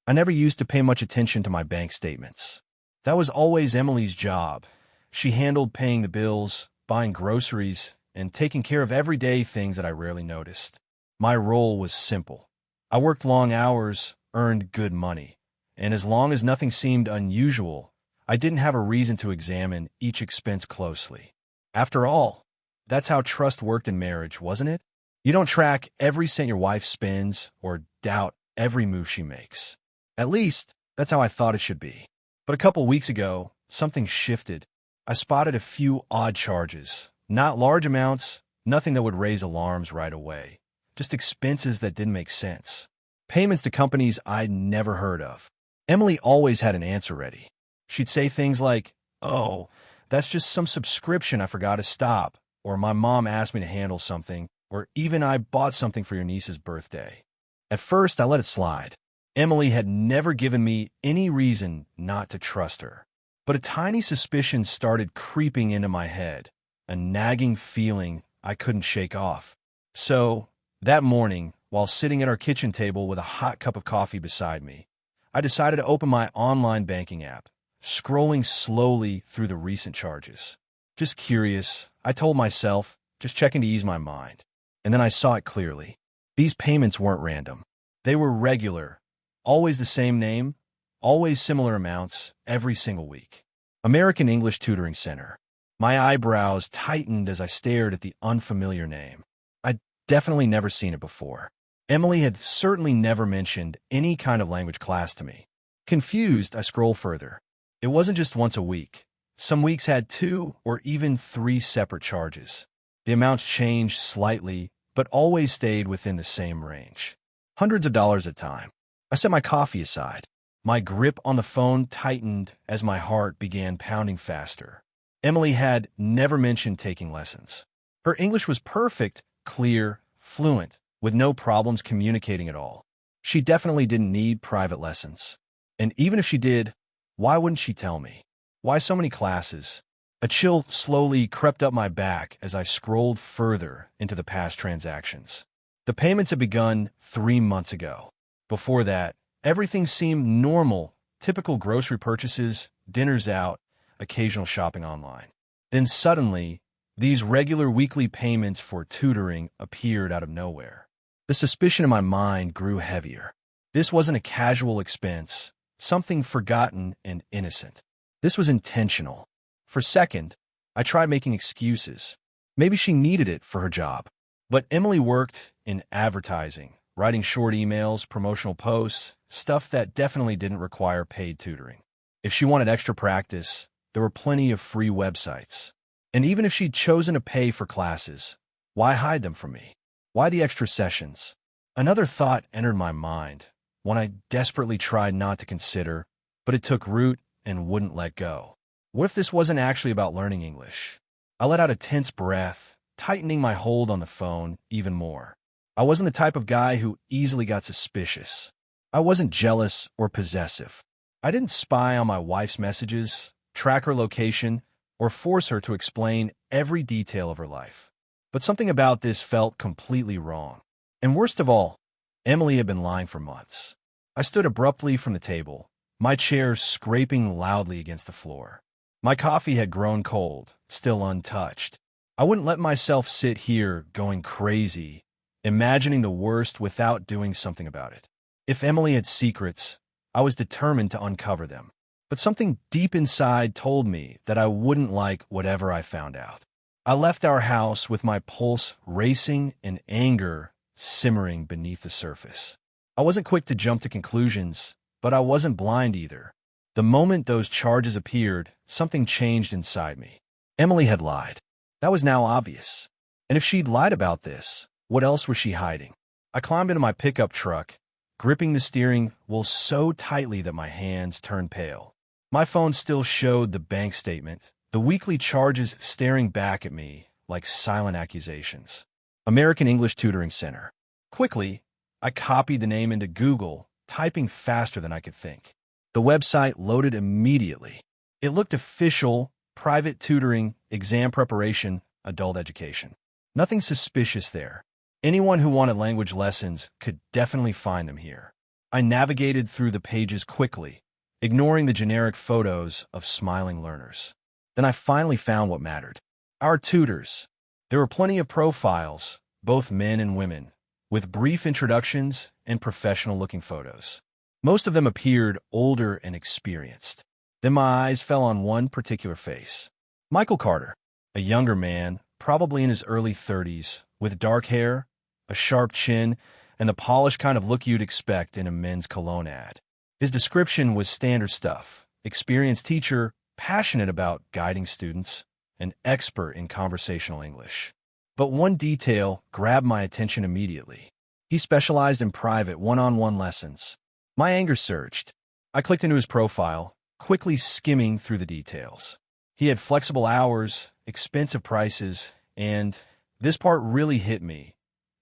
I never used to pay much attention to my bank statements. That was always Emily's job. She handled paying the bills, buying groceries, and taking care of everyday things that I rarely noticed. My role was simple. I worked long hours, earned good money, and as long as nothing seemed unusual, I didn't have a reason to examine each expense closely. After all, that's how trust worked in marriage, wasn't it? You don't track every cent your wife spends or doubt every move she makes. At least, that's how I thought it should be. But a couple weeks ago, something shifted. I spotted a few odd charges. Not large amounts, nothing that would raise alarms right away. Just expenses that didn't make sense. Payments to companies I'd never heard of. Emily always had an answer ready. She'd say things like, "Oh, that's just some subscription I forgot to stop," or "My mom asked me to handle something," or even "I bought something for your niece's birthday." At first, I let it slide. Emily had never given me any reason not to trust her. But a tiny suspicion started creeping into my head, a nagging feeling I couldn't shake off. So, that morning, while sitting at our kitchen table with a hot cup of coffee beside me, I decided to open my online banking app, scrolling slowly through the recent charges. Just curious, I told myself, just checking to ease my mind. And then I saw it clearly. These payments weren't random. They were regular, always the same name, always similar amounts, every single week. American English Tutoring Center. My eyebrows tightened as I stared at the unfamiliar name. I'd definitely never seen it before. Emily had certainly never mentioned any kind of language class to me. Confused, I scrolled further. It wasn't just once a week. Some weeks had 2 or even 3 separate charges. The amounts changed slightly, but always stayed within the same range. Hundreds of dollars at a time. I set my coffee aside. My grip on the phone tightened as my heart began pounding faster. Emily had never mentioned taking lessons. Her English was perfect, clear, fluent, with no problems communicating at all. She definitely didn't need private lessons. And even if she did, why wouldn't she tell me? Why so many classes? A chill slowly crept up my back as I scrolled further into the past transactions. The payments had begun 3 months ago. Before that, everything seemed normal, typical grocery purchases, dinners out, occasional shopping online. Then suddenly, these regular weekly payments for tutoring appeared out of nowhere. The suspicion in my mind grew heavier. This wasn't a casual expense, something forgotten and innocent. This was intentional. For a second, I tried making excuses. Maybe she needed it for her job. But Emily worked in advertising, writing short emails, promotional posts, stuff that definitely didn't require paid tutoring. If she wanted extra practice, there were plenty of free websites. And even if she'd chosen to pay for classes, why hide them from me? Why the extra sessions? Another thought entered my mind, one I desperately tried not to consider, but it took root and wouldn't let go. What if this wasn't actually about learning English? I let out a tense breath, tightening my hold on the phone even more. I wasn't the type of guy who easily got suspicious. I wasn't jealous or possessive. I didn't spy on my wife's messages, track her location, or force her to explain every detail of her life. But something about this felt completely wrong. And worst of all, Emily had been lying for months. I stood abruptly from the table, my chair scraping loudly against the floor. My coffee had grown cold, still untouched. I wouldn't let myself sit here going crazy, imagining the worst without doing something about it. If Emily had secrets, I was determined to uncover them. But something deep inside told me that I wouldn't like whatever I found out. I left our house with my pulse racing and anger simmering beneath the surface. I wasn't quick to jump to conclusions, but I wasn't blind either. The moment those charges appeared, something changed inside me. Emily had lied. That was now obvious. And if she'd lied about this, what else was she hiding? I climbed into my pickup truck, gripping the steering wheel so tightly that my hands turned pale. My phone still showed the bank statement, the weekly charges staring back at me like silent accusations. American English Tutoring Center. Quickly, I copied the name into Google, typing faster than I could think. The website loaded immediately. It looked official, private tutoring, exam preparation, adult education. Nothing suspicious there. Anyone who wanted language lessons could definitely find them here. I navigated through the pages quickly, ignoring the generic photos of smiling learners. Then I finally found what mattered. Our tutors. There were plenty of profiles, both men and women, with brief introductions and professional-looking photos. Most of them appeared older and experienced. Then my eyes fell on one particular face. Michael Carter, a younger man, probably in his early 30s, with dark hair, a sharp chin, and the polished kind of look you'd expect in a men's cologne ad. His description was standard stuff: experienced teacher, passionate about guiding students, an expert in conversational English. But one detail grabbed my attention immediately. He specialized in private one-on-one lessons. My anger surged. I clicked into his profile, quickly skimming through the details. He had flexible hours, expensive prices, and this part really hit me.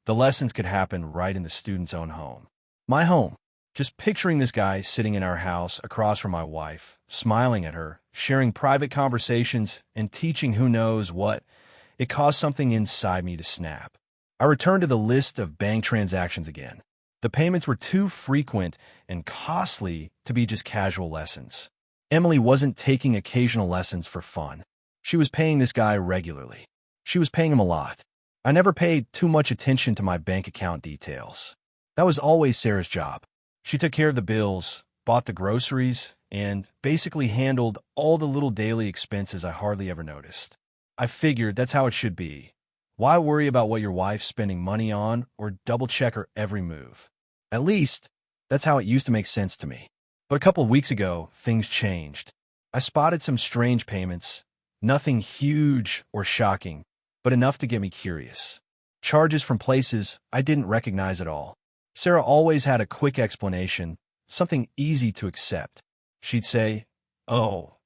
The lessons could happen right in the student's own home. My home. Just picturing this guy sitting in our house across from my wife, smiling at her, sharing private conversations, and teaching who knows what, it caused something inside me to snap. I returned to the list of bank transactions again. The payments were too frequent and costly to be just casual lessons. Emily wasn't taking occasional lessons for fun. She was paying this guy regularly. She was paying him a lot. I never paid too much attention to my bank account details. That was always Sarah's job. She took care of the bills, bought the groceries, and basically handled all the little daily expenses I hardly ever noticed. I figured that's how it should be. Why worry about what your wife's spending money on or double-check her every move? At least, that's how it used to make sense to me. But a couple of weeks ago, things changed. I spotted some strange payments, nothing huge or shocking, but enough to get me curious. Charges from places I didn't recognize at all. Sarah always had a quick explanation, something easy to accept. She'd say, "Oh,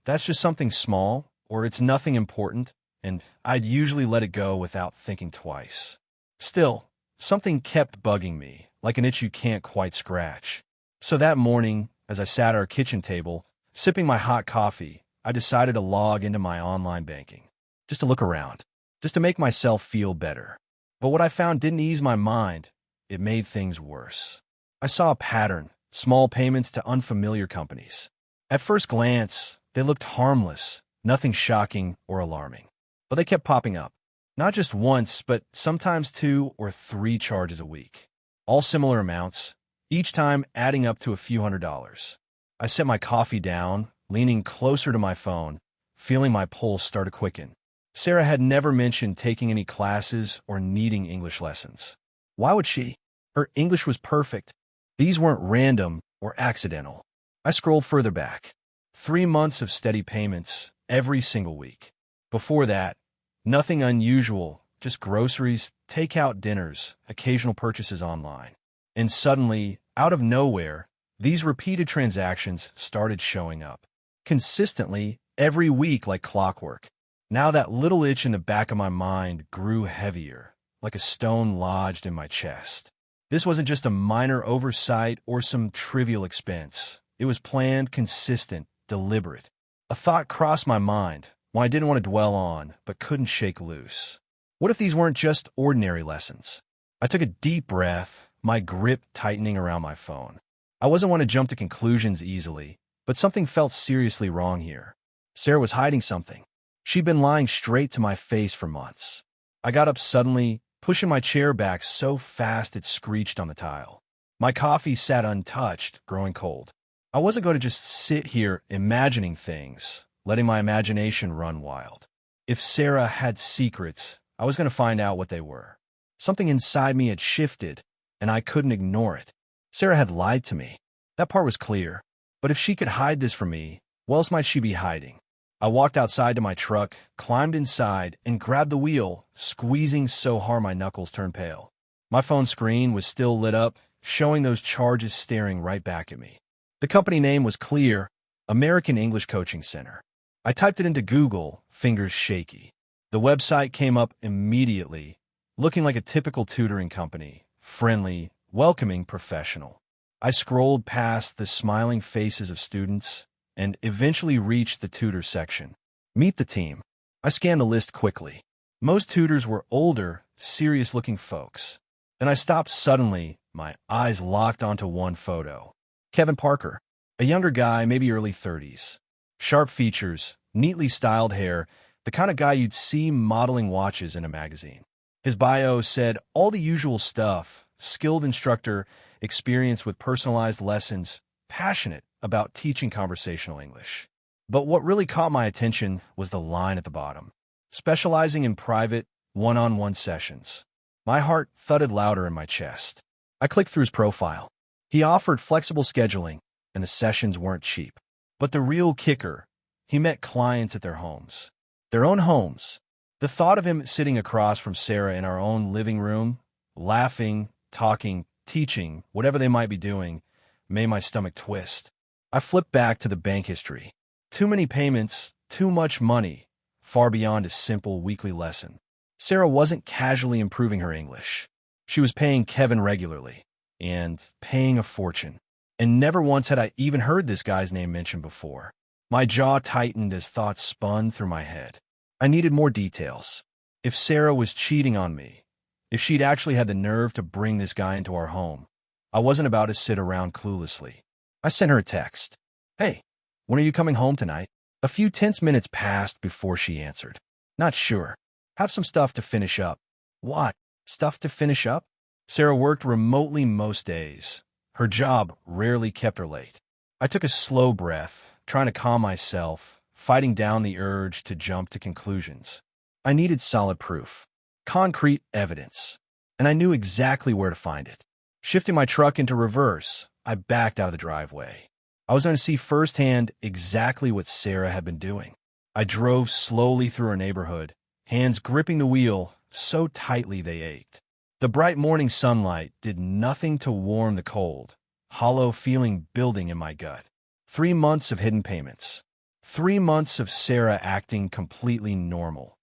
that's just something small," or "it's nothing important," and I'd usually let it go without thinking twice. Still, something kept bugging me, like an itch you can't quite scratch. So that morning, as I sat at our kitchen table, sipping my hot coffee, I decided to log into my online banking, just to look around, just to make myself feel better. But what I found didn't ease my mind. It made things worse. I saw a pattern, small payments to unfamiliar companies. At first glance, they looked harmless, nothing shocking or alarming. But they kept popping up. Not just once, but sometimes 2 or 3 charges a week. All similar amounts, each time adding up to a few $100s. I set my coffee down, leaning closer to my phone, feeling my pulse start to quicken. Sarah had never mentioned taking any classes or needing English lessons. Why would she? Her English was perfect. These weren't random or accidental. I scrolled further back. 3 months of steady payments every single week. Before that, nothing unusual, just groceries, takeout dinners, occasional purchases online. And suddenly, out of nowhere, these repeated transactions started showing up. Consistently, every week like clockwork. Now that little itch in the back of my mind grew heavier, like a stone lodged in my chest. This wasn't just a minor oversight or some trivial expense. It was planned, consistent, deliberate. A thought crossed my mind, one I didn't want to dwell on, but couldn't shake loose. What if these weren't just ordinary lessons? I took a deep breath, my grip tightening around my phone. I wasn't one to jump to conclusions easily, but something felt seriously wrong here. Sarah was hiding something. She'd been lying straight to my face for months. I got up suddenly, pushing my chair back so fast it screeched on the tile. My coffee sat untouched, growing cold. I wasn't going to just sit here imagining things, letting my imagination run wild. If Sarah had secrets, I was going to find out what they were. Something inside me had shifted, and I couldn't ignore it. Sarah had lied to me. That part was clear. But if she could hide this from me, what else might she be hiding? I walked outside to my truck, climbed inside, and grabbed the wheel, squeezing so hard my knuckles turned pale. My phone screen was still lit up, showing those charges staring right back at me. The company name was clear: American English Coaching Center. I typed it into Google, fingers shaky. The website came up immediately, looking like a typical tutoring company, friendly, welcoming, professional. I scrolled past the smiling faces of students and eventually reached the tutor section. Meet the team. I scanned the list quickly. Most tutors were older, serious-looking folks. Then I stopped suddenly, my eyes locked onto one photo. Kevin Parker, a younger guy, maybe early 30s. Sharp features, neatly styled hair, the kind of guy you'd see modeling watches in a magazine. His bio said all the usual stuff: skilled instructor, experience with personalized lessons, passionate about teaching conversational English. But what really caught my attention was the line at the bottom: specializing in private, one-on-one sessions. My heart thudded louder in my chest. I clicked through his profile. He offered flexible scheduling, and the sessions weren't cheap. But the real kicker, he met clients at their homes. Their own homes. The thought of him sitting across from Sarah in our own living room, laughing, talking, teaching, whatever they might be doing, made my stomach twist. I flipped back to the bank history. Too many payments, too much money, far beyond a simple weekly lesson. Sarah wasn't casually improving her English. She was paying Kevin regularly, and paying a fortune. And never once had I even heard this guy's name mentioned before. My jaw tightened as thoughts spun through my head. I needed more details. If Sarah was cheating on me, if she'd actually had the nerve to bring this guy into our home, I wasn't about to sit around cluelessly. I sent her a text. "Hey, when are you coming home tonight?" A few tense minutes passed before she answered. "Not sure. Have some stuff to finish up." "What? Stuff to finish up?" Sarah worked remotely most days. Her job rarely kept her late. I took a slow breath, trying to calm myself, fighting down the urge to jump to conclusions. I needed solid proof, concrete evidence, and I knew exactly where to find it. Shifting my truck into reverse, I backed out of the driveway. I was going to see firsthand exactly what Sarah had been doing. I drove slowly through her neighborhood, hands gripping the wheel so tightly they ached. The bright morning sunlight did nothing to warm the cold, hollow feeling building in my gut. 3 months of hidden payments. 3 months of Sarah acting completely normal.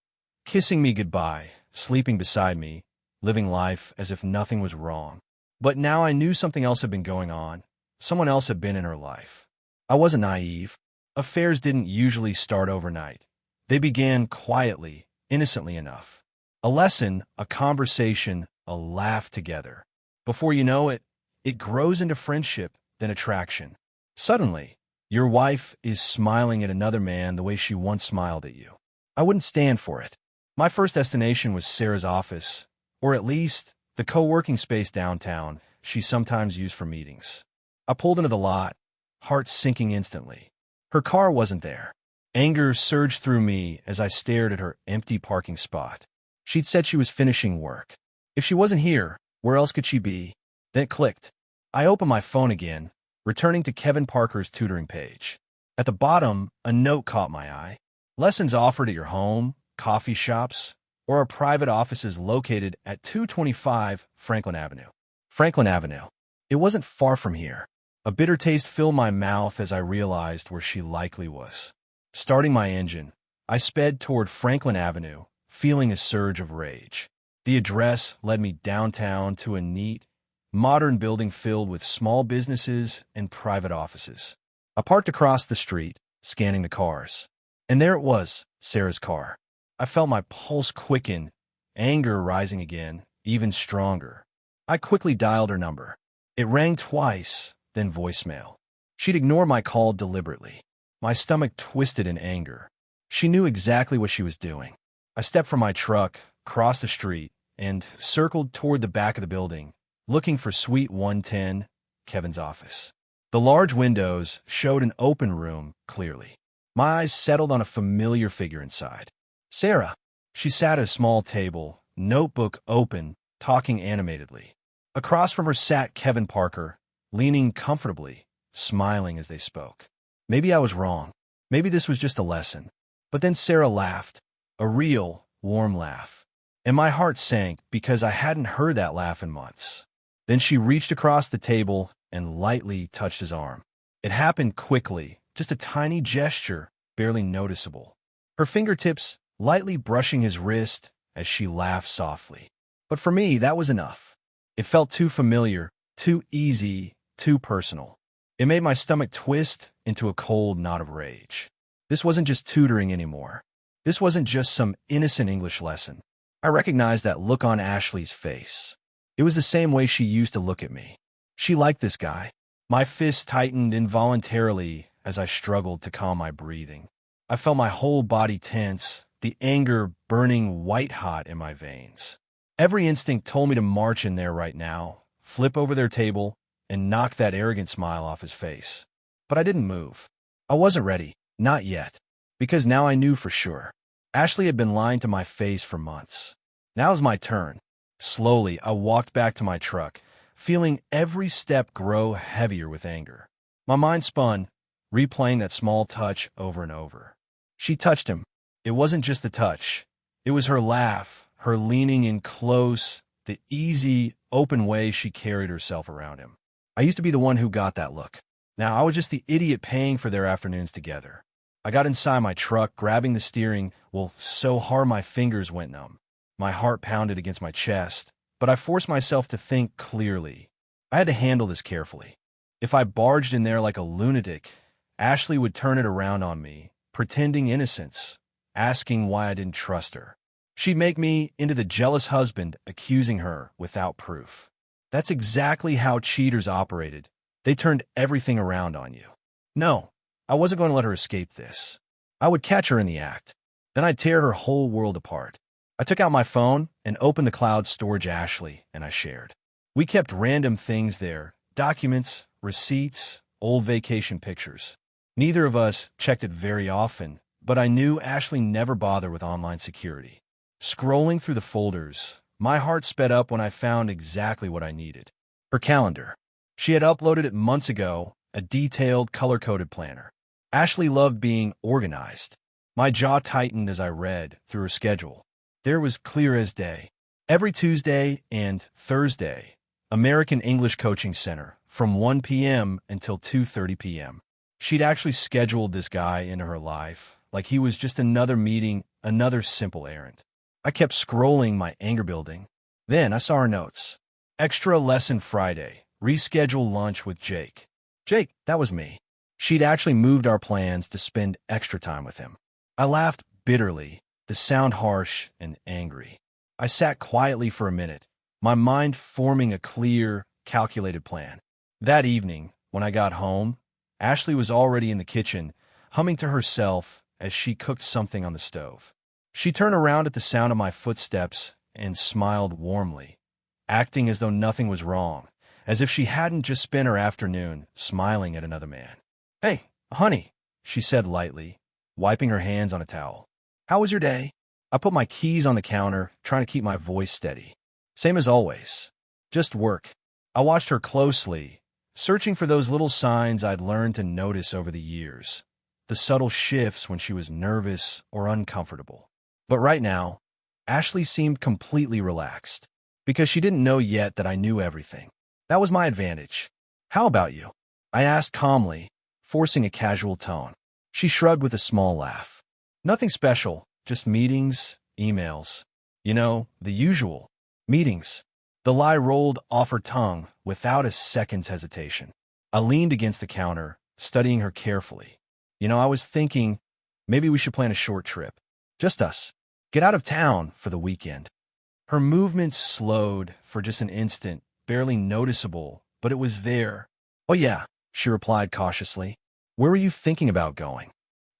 Kissing me goodbye, sleeping beside me, living life as if nothing was wrong. But now I knew something else had been going on. Someone else had been in her life. I wasn't naive. Affairs didn't usually start overnight. They began quietly, innocently enough. A lesson, a conversation, a laugh together. Before you know it, it grows into friendship, then attraction. Suddenly, your wife is smiling at another man the way she once smiled at you. I wouldn't stand for it. My first destination was Sarah's office, or at least the co-working space downtown she sometimes used for meetings. I pulled into the lot, heart sinking instantly. Her car wasn't there. Anger surged through me as I stared at her empty parking spot. She'd said she was finishing work. If she wasn't here, where else could she be? Then it clicked. I opened my phone again, returning to Kevin Parker's tutoring page. At the bottom, a note caught my eye. Lessons offered at your home, coffee shops, or our private offices located at 225 Franklin Avenue. Franklin Avenue. It wasn't far from here. A bitter taste filled my mouth as I realized where she likely was. Starting my engine, I sped toward Franklin Avenue, feeling a surge of rage. The address led me downtown to a neat, modern building filled with small businesses and private offices. I parked across the street, scanning the cars. And there it was, Sarah's car. I felt my pulse quicken, anger rising again, even stronger. I quickly dialed her number. It rang twice, then voicemail. She'd ignore my call deliberately. My stomach twisted in anger. She knew exactly what she was doing. I stepped from my truck, crossed the street, and circled toward the back of the building, looking for Suite 110, Kevin's office. The large windows showed an open room clearly. My eyes settled on a familiar figure inside. Sarah. She sat at a small table, notebook open, talking animatedly. Across from her sat Kevin Parker, leaning comfortably, smiling as they spoke. Maybe I was wrong. Maybe this was just a lesson. But then Sarah laughed, a real, warm laugh. And my heart sank because I hadn't heard that laugh in months. Then she reached across the table and lightly touched his arm. It happened quickly, just a tiny gesture, barely noticeable. Her fingertips lightly brushing his wrist as she laughed softly. But for me, that was enough. It felt too familiar, too easy, too personal. It made my stomach twist into a cold knot of rage. This wasn't just tutoring anymore. This wasn't just some innocent English lesson. I recognized that look on Ashley's face. It was the same way she used to look at me. She liked this guy. My fists tightened involuntarily as I struggled to calm my breathing. I felt my whole body tense, the anger burning white-hot in my veins. Every instinct told me to march in there right now, flip over their table, and knock that arrogant smile off his face. But I didn't move. I wasn't ready, not yet, because now I knew for sure. Ashley had been lying to my face for months. Now's my turn. Slowly, I walked back to my truck, feeling every step grow heavier with anger. My mind spun, replaying that small touch over and over. She touched him. It wasn't just the touch. It was her laugh, her leaning in close, the easy, open way she carried herself around him. I used to be the one who got that look. Now I was just the idiot paying for their afternoons together. I got inside my truck, grabbing the steering wheel so hard my fingers went numb. My heart pounded against my chest, but I forced myself to think clearly. I had to handle this carefully. If I barged in there like a lunatic, Ashley would turn it around on me, pretending innocence, asking why I didn't trust her. She'd make me into the jealous husband, accusing her without proof. That's exactly how cheaters operated. They turned everything around on you. No, I wasn't going to let her escape this. I would catch her in the act. Then I'd tear her whole world apart. I took out my phone and opened the cloud storage Ashley and I shared. We kept random things there, documents, receipts, old vacation pictures. Neither of us checked it very often, but I knew Ashley never bothered with online security. Scrolling through the folders, my heart sped up when I found exactly what I needed. Her calendar. She had uploaded it months ago, a detailed, color-coded planner. Ashley loved being organized. My jaw tightened as I read through her schedule. There was clear as day. Every Tuesday and Thursday, American English Coaching Center, from 1 p.m. until 2:30 p.m. She'd actually scheduled this guy into her life, like he was just another meeting, another simple errand. I kept scrolling, my anger building. Then I saw her notes. Extra lesson Friday. Reschedule lunch with Jake. Jake, that was me. She'd actually moved our plans to spend extra time with him. I laughed bitterly, the sound harsh and angry. I sat quietly for a minute, my mind forming a clear, calculated plan. That evening, when I got home, Ashley was already in the kitchen, humming to herself as she cooked something on the stove. She turned around at the sound of my footsteps and smiled warmly, acting as though nothing was wrong, as if she hadn't just spent her afternoon smiling at another man. "Hey, honey," she said lightly, wiping her hands on a towel. "How was your day?" I put my keys on the counter, trying to keep my voice steady. "Same as always. Just work." I watched her closely, searching for those little signs I'd learned to notice over the years, the subtle shifts when she was nervous or uncomfortable. But right now, Ashley seemed completely relaxed, because she didn't know yet that I knew everything. That was my advantage. "How about you?" I asked calmly, forcing a casual tone. She shrugged with a small laugh. "Nothing special, just meetings, emails. You know, the usual. Meetings." The lie rolled off her tongue without a second's hesitation. I leaned against the counter, studying her carefully. I was thinking, maybe we should plan a short trip. Just us. Get out of town for the weekend. Her movements slowed for just an instant, barely noticeable, but it was there. "Oh yeah," she replied cautiously. "Where were you thinking about going?"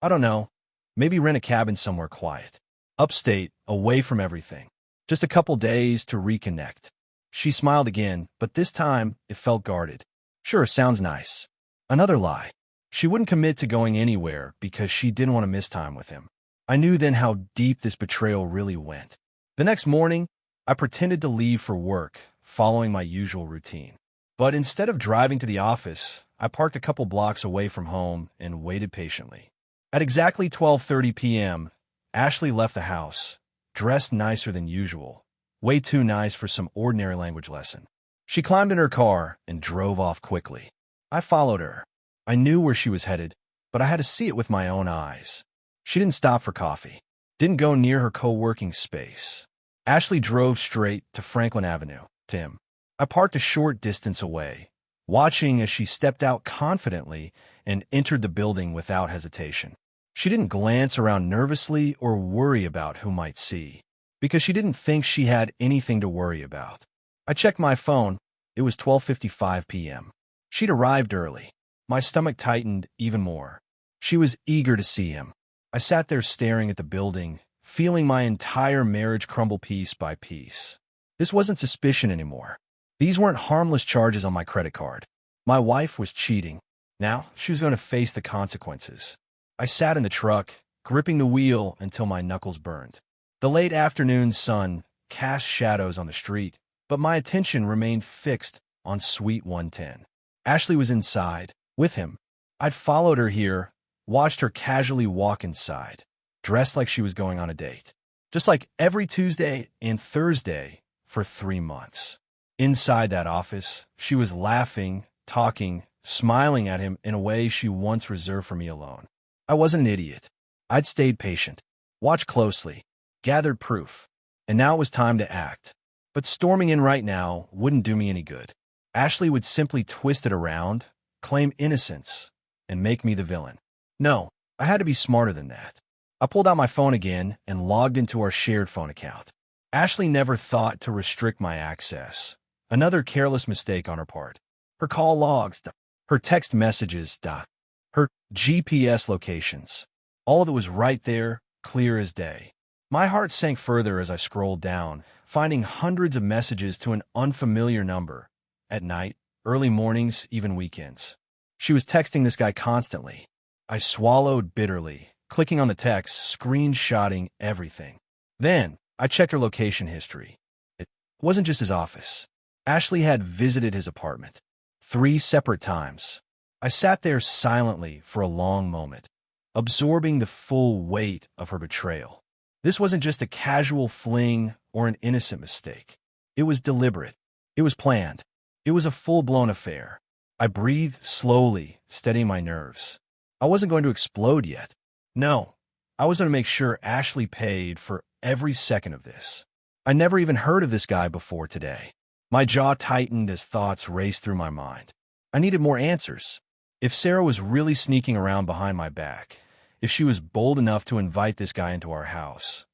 "I don't know. Maybe rent a cabin somewhere quiet. Upstate, away from everything. Just a couple days to reconnect." She smiled again, but this time it felt guarded. "Sure, sounds nice." Another lie. She wouldn't commit to going anywhere because she didn't want to miss time with him. I knew then how deep this betrayal really went. The next morning, I pretended to leave for work, following my usual routine. But instead of driving to the office, I parked a couple blocks away from home and waited patiently. At exactly 12:30 p.m., Ashley left the house, dressed nicer than usual, way too nice for some ordinary language lesson. She climbed in her car and drove off quickly. I followed her. I knew where she was headed, but I had to see it with my own eyes. She didn't stop for coffee, didn't go near her co-working space. Ashley drove straight to Franklin Avenue, Tim. I parked a short distance away, watching as she stepped out confidently and entered the building without hesitation. She didn't glance around nervously or worry about who might see, because she didn't think she had anything to worry about. I checked my phone. It was 12:55 p.m. She'd arrived early. My stomach tightened even more. She was eager to see him. I sat there staring at the building, feeling my entire marriage crumble piece by piece. This wasn't suspicion anymore. These weren't harmless charges on my credit card. My wife was cheating. Now she was going to face the consequences. I sat in the truck, gripping the wheel until my knuckles burned. The late afternoon sun cast shadows on the street, but my attention remained fixed on Suite 110. Ashley was inside, with him. I'd followed her here, watched her casually walk inside, dressed like she was going on a date. Just like every Tuesday and Thursday for 3 months. Inside that office, she was laughing, talking, smiling at him in a way she once reserved for me alone. I wasn't an idiot. I'd stayed patient, watched closely, gathered proof, and now it was time to act. But storming in right now wouldn't do me any good. Ashley would simply twist it around, claim innocence, and make me the villain. No, I had to be smarter than that. I pulled out my phone again and logged into our shared phone account. Ashley never thought to restrict my access. Another careless mistake on her part. Her call logs, her text messages, her GPS locations. All of it was right there, clear as day. My heart sank further as I scrolled down, finding hundreds of messages to an unfamiliar number. At night, early mornings, even weekends. She was texting this guy constantly. I swallowed bitterly, clicking on the text, screenshotting everything. Then, I checked her location history. It wasn't just his office. Ashley had visited his apartment 3 separate times. I sat there silently for a long moment, absorbing the full weight of her betrayal. This wasn't just a casual fling or an innocent mistake. It was deliberate. It was planned. It was a full-blown affair. I breathed slowly, steadying my nerves. I wasn't going to explode yet. No, I was going to make sure Ashley paid for every second of this. I never even heard of this guy before today. My jaw tightened as thoughts raced through my mind. I needed more answers. If Sarah was really sneaking around behind my back, if she was bold enough to invite this guy into our house,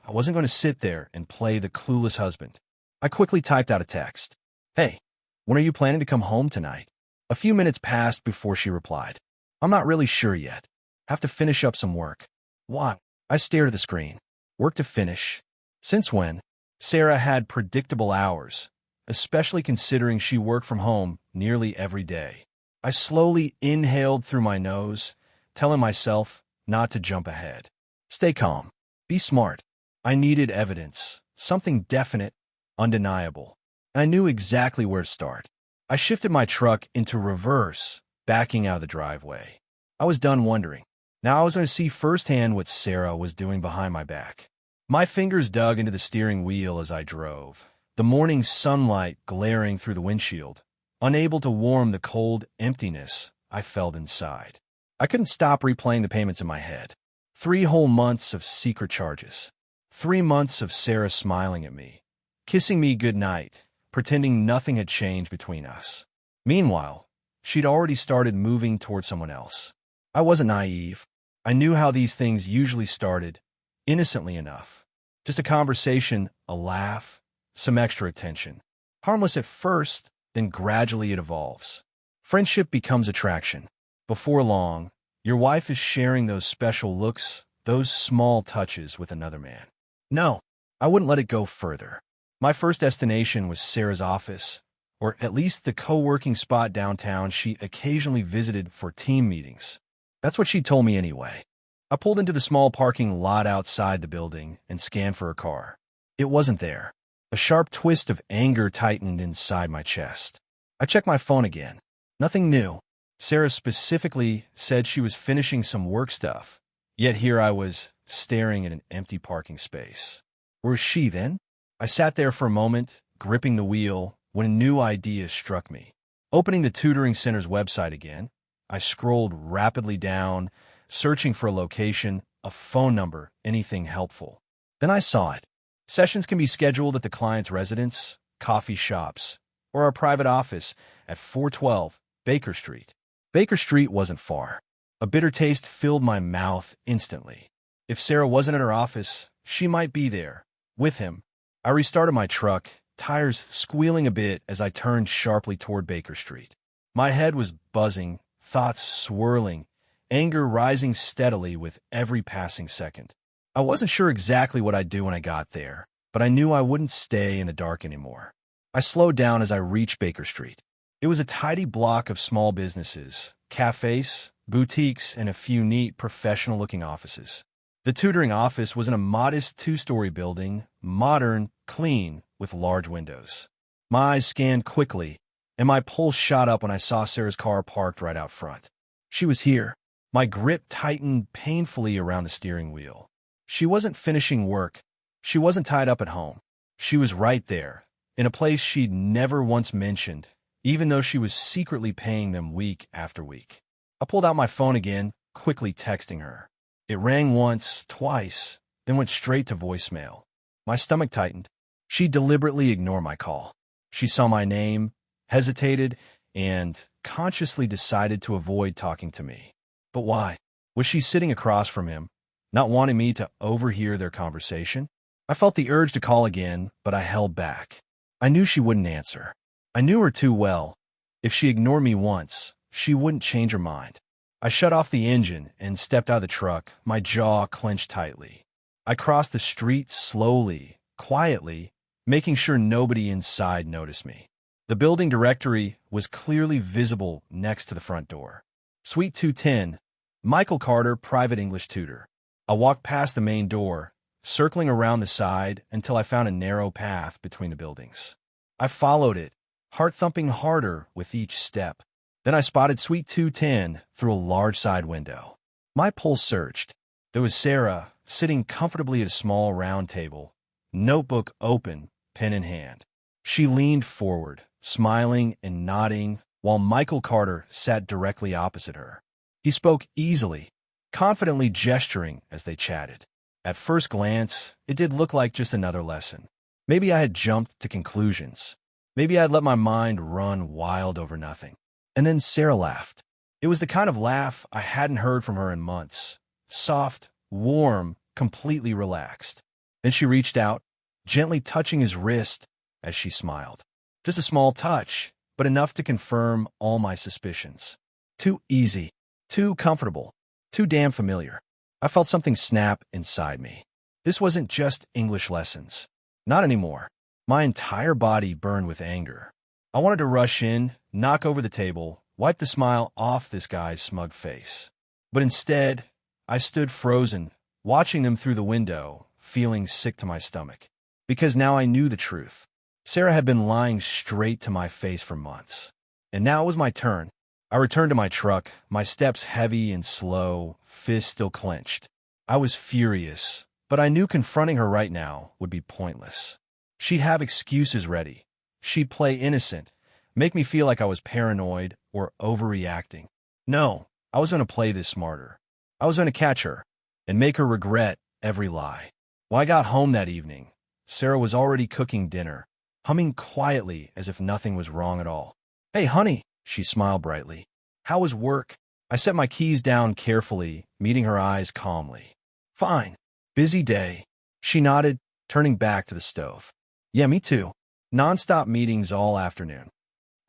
I wasn't going to sit there and play the clueless husband. I quickly typed out a text. Hey, when are you planning to come home tonight? A few minutes passed before she replied. I'm not really sure yet. Have to finish up some work. Why? I stared at the screen. Work to finish? Since when? Sarah had predictable hours, especially considering she worked from home nearly every day. I slowly inhaled through my nose, telling myself not to jump ahead. Stay calm. Be smart. I needed evidence, something definite, undeniable. I knew exactly where to start. I shifted my truck into reverse, backing out of the driveway. I was done wondering. Now I was going to see firsthand what Sarah was doing behind my back. My fingers dug into the steering wheel as I drove, the morning sunlight glaring through the windshield, unable to warm the cold emptiness I felt inside. I couldn't stop replaying the payments in my head. 3 whole months of secret charges. 3 months of Sarah smiling at me, kissing me goodnight, pretending nothing had changed between us. Meanwhile, she'd already started moving toward someone else. I wasn't naive. I knew how these things usually started, innocently enough. Just a conversation, a laugh, some extra attention. Harmless at first, then gradually it evolves. Friendship becomes attraction. Before long, your wife is sharing those special looks, those small touches with another man. No, I wouldn't let it go further. My first destination was Sarah's office, or at least the co-working spot downtown she occasionally visited for team meetings. That's what she told me anyway. I pulled into the small parking lot outside the building and scanned for her car. It wasn't there. A sharp twist of anger tightened inside my chest. I checked my phone again. Nothing new. Sarah specifically said she was finishing some work stuff. Yet here I was, staring at an empty parking space. Where was she then? I sat there for a moment, gripping the wheel, when a new idea struck me. Opening the tutoring center's website again, I scrolled rapidly down, searching for a location, a phone number, anything helpful. Then I saw it. Sessions can be scheduled at the client's residence, coffee shops, or our private office at 412 Baker Street. Baker Street wasn't far. A bitter taste filled my mouth instantly. If Sarah wasn't at her office, she might be there, with him. I restarted my truck, tires squealing a bit as I turned sharply toward Baker Street. My head was buzzing, thoughts swirling, anger rising steadily with every passing second. I wasn't sure exactly what I'd do when I got there, but I knew I wouldn't stay in the dark anymore. I slowed down as I reached Baker Street. It was a tidy block of small businesses, cafes, boutiques, and a few neat, professional-looking offices. The tutoring office was in a modest two-story building, modern, clean, with large windows. My eyes scanned quickly, and my pulse shot up when I saw Sarah's car parked right out front. She was here. My grip tightened painfully around the steering wheel. She wasn't finishing work. She wasn't tied up at home. She was right there, in a place she'd never once mentioned, even though she was secretly paying them week after week. I pulled out my phone again, quickly texting her. It rang once, twice, then went straight to voicemail. My stomach tightened. She deliberately ignored my call. She saw my name, hesitated, and consciously decided to avoid talking to me. But why? Was she sitting across from him, not wanting me to overhear their conversation? I felt the urge to call again, but I held back. I knew she wouldn't answer. I knew her too well. If she ignored me once, she wouldn't change her mind. I shut off the engine and stepped out of the truck, my jaw clenched tightly. I crossed the street slowly, quietly, making sure nobody inside noticed me. The building directory was clearly visible next to the front door. Suite 210, Michael Carter, Private English Tutor. I walked past the main door, circling around the side until I found a narrow path between the buildings. I followed it, heart thumping harder with each step. Then I spotted Suite 210 through a large side window. My pulse surged. There was Sarah, sitting comfortably at a small round table, notebook open, pen in hand. She leaned forward, smiling and nodding, while Michael Carter sat directly opposite her. He spoke easily, confidently gesturing as they chatted. At first glance, it did look like just another lesson. Maybe I had jumped to conclusions. Maybe I'd let my mind run wild over nothing. And then Sarah laughed. It was the kind of laugh I hadn't heard from her in months. Soft, warm, completely relaxed. Then she reached out, gently touching his wrist as she smiled. Just a small touch, but enough to confirm all my suspicions. Too easy, too comfortable, too damn familiar. I felt something snap inside me. This wasn't just English lessons. Not anymore. My entire body burned with anger. I wanted to rush in, knock over the table, wipe the smile off this guy's smug face. But instead, I stood frozen, watching them through the window, feeling sick to my stomach. Because now I knew the truth. Sarah had been lying straight to my face for months. And now it was my turn. I returned to my truck, my steps heavy and slow, fists still clenched. I was furious, but I knew confronting her right now would be pointless. She'd have excuses ready. She'd play innocent, make me feel like I was paranoid or overreacting. No, I was going to play this smarter. I was going to catch her and make her regret every lie. When I got home that evening, Sarah was already cooking dinner, humming quietly as if nothing was wrong at all. "Hey, honey," she smiled brightly. "How was work?" I set my keys down carefully, meeting her eyes calmly. "Fine. Busy day." She nodded, turning back to the stove. "Yeah, me too. Non-stop meetings all afternoon."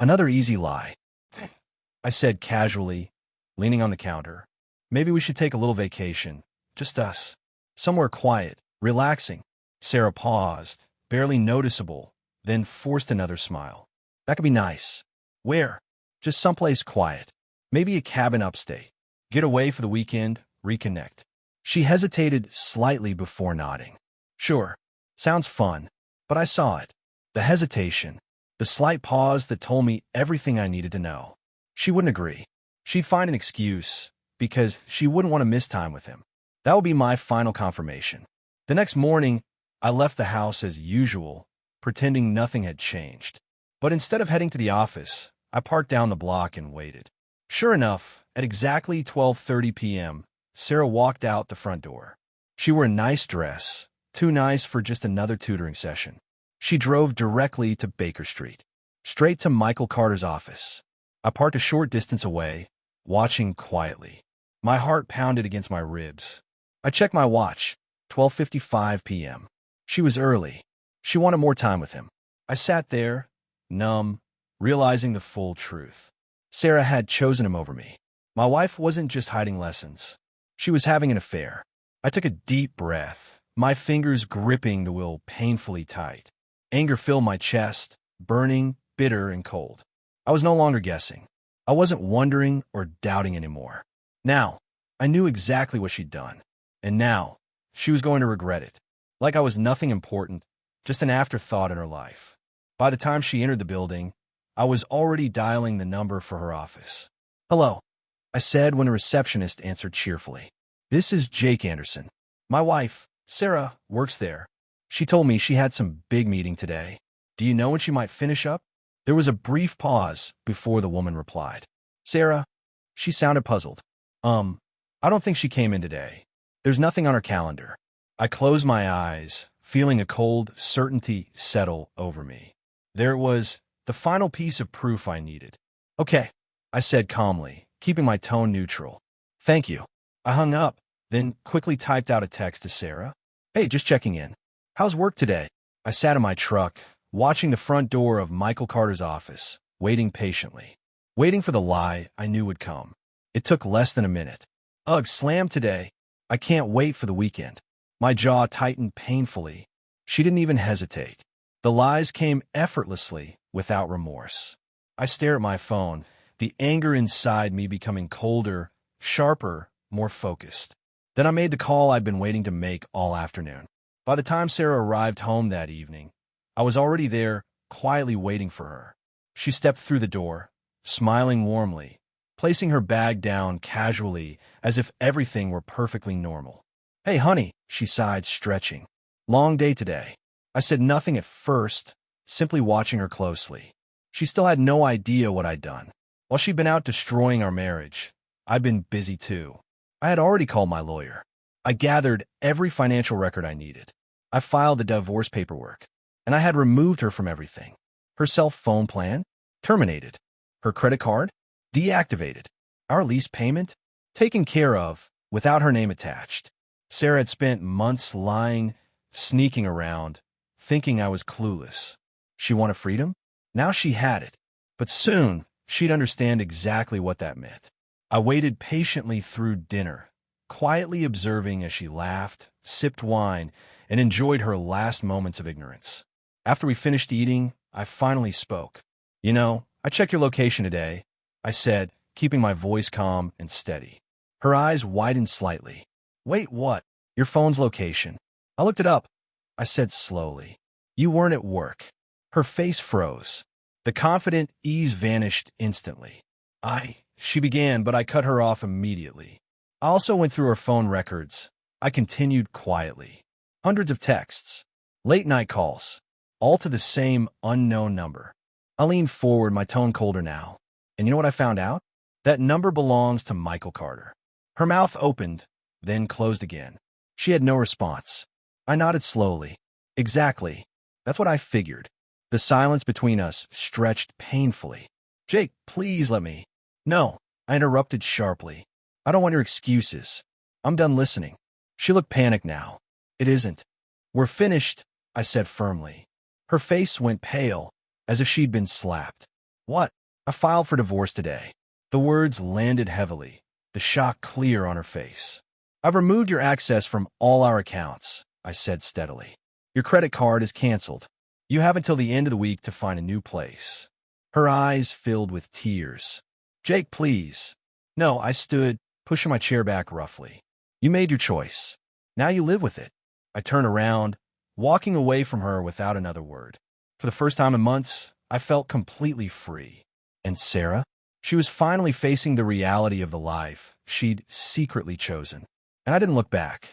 "Another easy lie," I said casually, leaning on the counter. "Maybe we should take a little vacation. Just us. Somewhere quiet, relaxing." Sarah paused, barely noticeable, then forced another smile. "That could be nice." "Where?" "Just someplace quiet. Maybe a cabin upstate. Get away for the weekend, reconnect." She hesitated slightly before nodding. "Sure. Sounds fun." But I saw it. The hesitation. The slight pause that told me everything I needed to know. She wouldn't agree. She'd find an excuse, because she wouldn't want to miss time with him. That would be my final confirmation. The next morning, I left the house as usual, pretending nothing had changed. But instead of heading to the office, I parked down the block and waited. Sure enough, at exactly 12:30 p.m., Sarah walked out the front door. She wore a nice dress, too nice for just another tutoring session. She drove directly to Baker Street, straight to Michael Carter's office. I parked a short distance away, watching quietly. My heart pounded against my ribs. I checked my watch, 12:55 p.m. She was early. She wanted more time with him. I sat there, numb, realizing the full truth. Sarah had chosen him over me. My wife wasn't just hiding lessons. She was having an affair. I took a deep breath, my fingers gripping the wheel painfully tight. Anger filled my chest, burning, bitter, and cold. I was no longer guessing. I wasn't wondering or doubting anymore. Now, I knew exactly what she'd done. And now, she was going to regret it. Like I was nothing important, just an afterthought in her life. By the time she entered the building, I was already dialing the number for her office. "Hello," I said when a receptionist answered cheerfully. "This is Jake Anderson. My wife, Sarah, works there. She told me she had some big meeting today. Do you know when she might finish up?" There was a brief pause before the woman replied. "Sarah?" She sounded puzzled. I don't think she came in today. There's nothing on her calendar." I closed my eyes, feeling a cold certainty settle over me. There it was, the final piece of proof I needed. "Okay," I said calmly, keeping my tone neutral. "Thank you." I hung up, then quickly typed out a text to Sarah. "Hey, just checking in. How's work today?" I sat in my truck, watching the front door of Michael Carter's office, waiting patiently. Waiting for the lie I knew would come. It took less than a minute. "Ugh, slammed today. I can't wait for the weekend." My jaw tightened painfully. She didn't even hesitate. The lies came effortlessly, without remorse. I stare at my phone, the anger inside me becoming colder, sharper, more focused. Then I made the call I'd been waiting to make all afternoon. By the time Sarah arrived home that evening, I was already there, quietly waiting for her. She stepped through the door, smiling warmly, placing her bag down casually as if everything were perfectly normal. "Hey, honey," she sighed, stretching. "Long day today." I said nothing at first, simply watching her closely. She still had no idea what I'd done. While she'd been out destroying our marriage, I'd been busy too. I had already called my lawyer. I gathered every financial record I needed. I filed the divorce paperwork, and I had removed her from everything. Her cell phone plan? Terminated. Her credit card? Deactivated. Our lease payment? Taken care of, without her name attached. Sarah had spent months lying, sneaking around, thinking I was clueless. She wanted freedom? Now she had it. But soon, she'd understand exactly what that meant. I waited patiently through dinner, quietly observing as she laughed, sipped wine, and enjoyed her last moments of ignorance. After we finished eating, I finally spoke. "You know, I checked your location today," I said, keeping my voice calm and steady. Her eyes widened slightly. "Wait, what?" "Your phone's location. I looked it up," I said slowly. "You weren't at work." Her face froze. The confident ease vanished instantly. She began, but I cut her off immediately. I also went through her phone records. I continued quietly. Hundreds of texts, late-night calls, all to the same unknown number. I leaned forward, my tone colder now. And you know what I found out? That number belongs to Michael Carter. Her mouth opened, then closed again. She had no response. I nodded slowly. "Exactly. That's what I figured." The silence between us stretched painfully. "Jake, please let me." "No," I interrupted sharply. "I don't want your excuses. I'm done listening." She looked panicked now. "It isn't. We're finished," I said firmly. Her face went pale, as if she'd been slapped. "What?" "I filed for divorce today." The words landed heavily, the shock clear on her face. "I've removed your access from all our accounts," I said steadily. "Your credit card is canceled. You have until the end of the week to find a new place." Her eyes filled with tears. "Jake, please." "No," I stood, pushing my chair back roughly. "You made your choice. Now you live with it." I turned around, walking away from her without another word. For the first time in months, I felt completely free. And Sarah? She was finally facing the reality of the life she'd secretly chosen. And I didn't look back.